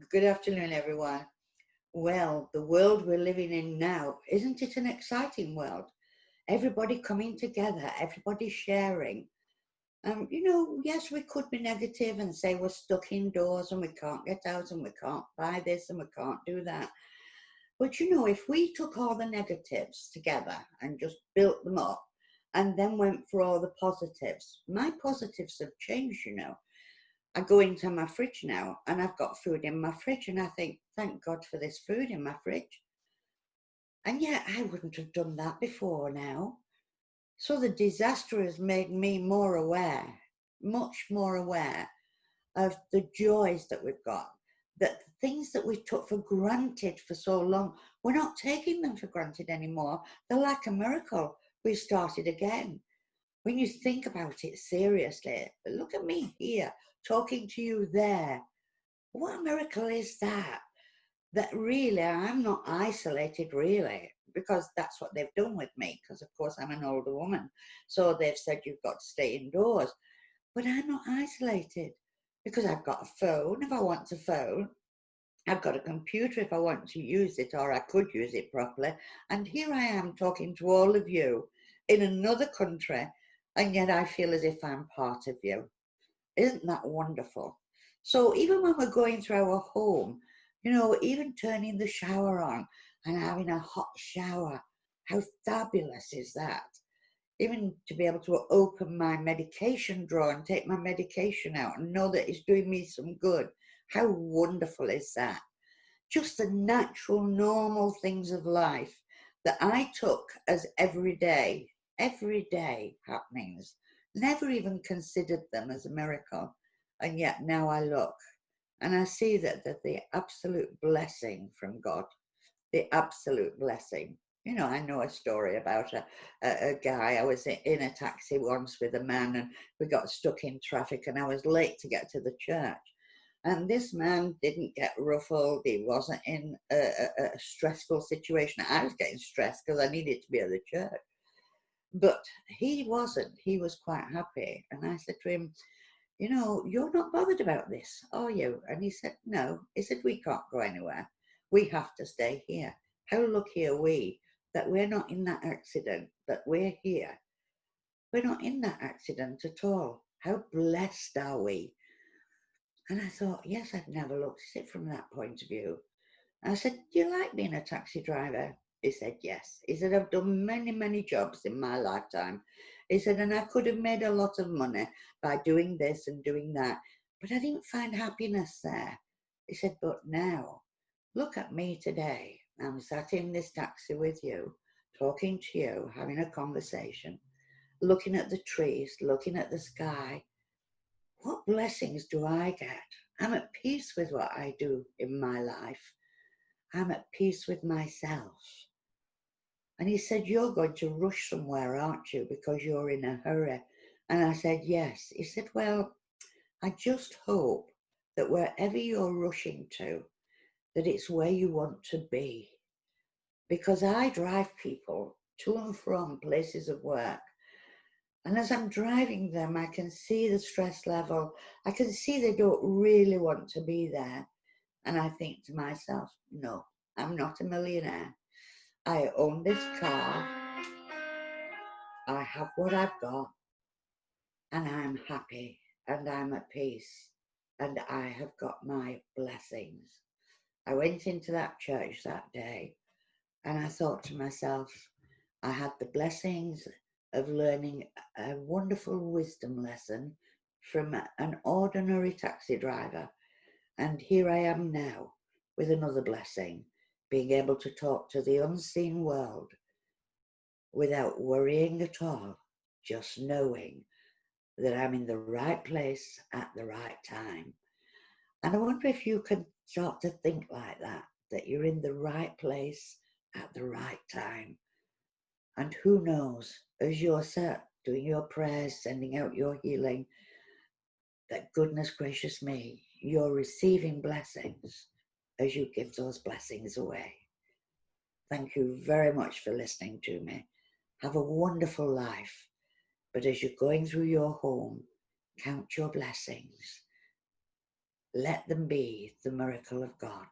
Good afternoon, everyone. Well, the world we're living in now, isn't it an exciting world? Everybody coming together, everybody sharing. Yes, we could be negative and say we're stuck indoors and we can't get out and we can't buy this and we can't do that. But if we took all the negatives together and just built them up and then went for all the positives, my positives have changed. I go into my fridge now and I've got food in my fridge and I think, thank God for this food in my fridge. And yet I wouldn't have done that before now. So the disaster has made me more aware, much more aware of the joys that we've got, that the things that we took for granted for so long, we're not taking them for granted anymore. They're like a miracle. We've started again. When you think about it seriously, look at me here, talking to you there. What a miracle is that? That really, I'm not isolated, really, because that's what they've done with me, because of course I'm an older woman. So they've said you've got to stay indoors. But I'm not isolated because I've got a phone if I want to phone. I've got a computer if I want to use it, or I could use it properly. And here I am talking to all of you in another country, and yet I feel as if I'm part of you. Isn't that wonderful? So even when we're going through our home, even turning the shower on and having a hot shower, how fabulous is that? Even to be able to open my medication drawer and take my medication out and know that it's doing me some good. How wonderful is that? Just the natural, normal things of life that I took as everyday happenings, never even considered them as a miracle. And yet now I look and I see that the absolute blessing from God, the absolute blessing. I know a story about a guy. I was in a taxi once with a man and we got stuck in traffic and I was late to get to the church. And this man didn't get ruffled. He wasn't in a stressful situation. I was getting stressed because I needed to be at the church. But he wasn't. He was quite happy. And I said to him, you're not bothered about this, are you? And he said, no. He said, we can't go anywhere. We have to stay here. How lucky are we that we're not in that accident, that we're here. We're not in that accident at all. How blessed are we? And I thought, yes, I'd never looked at it from that point of view. And I said, do you like being a taxi driver? He said, yes. He said, I've done many, many jobs in my lifetime. He said, and I could have made a lot of money by doing this and doing that, but I didn't find happiness there. He said, but now, look at me today. I'm sat in this taxi with you, talking to you, having a conversation, looking at the trees, looking at the sky. What blessings do I get? I'm at peace with what I do in my life. I'm at peace with myself. And he said, you're going to rush somewhere, aren't you? Because you're in a hurry. And I said, yes. He said, well, I just hope that wherever you're rushing to, that it's where you want to be. Because I drive people to and from places of work. And as I'm driving them, I can see the stress level. I can see they don't really want to be there. And I think to myself, no, I'm not a millionaire. I own this car. I have what I've got. And I'm happy. And I'm at peace. And I have got my blessings. I went into that church that day. And I thought to myself, I had the blessings of learning a wonderful wisdom lesson from an ordinary taxi driver. And here I am now with another blessing, being able to talk to the unseen world without worrying at all, just knowing that I'm in the right place at the right time. And I wonder if you can start to think like that, that you're in the right place at the right time. And who knows, as you're sat doing your prayers, sending out your healing, that goodness gracious me, you're receiving blessings as you give those blessings away. Thank you very much for listening to me. Have a wonderful life. But as you're going through your home, count your blessings. let them be the miracle of God.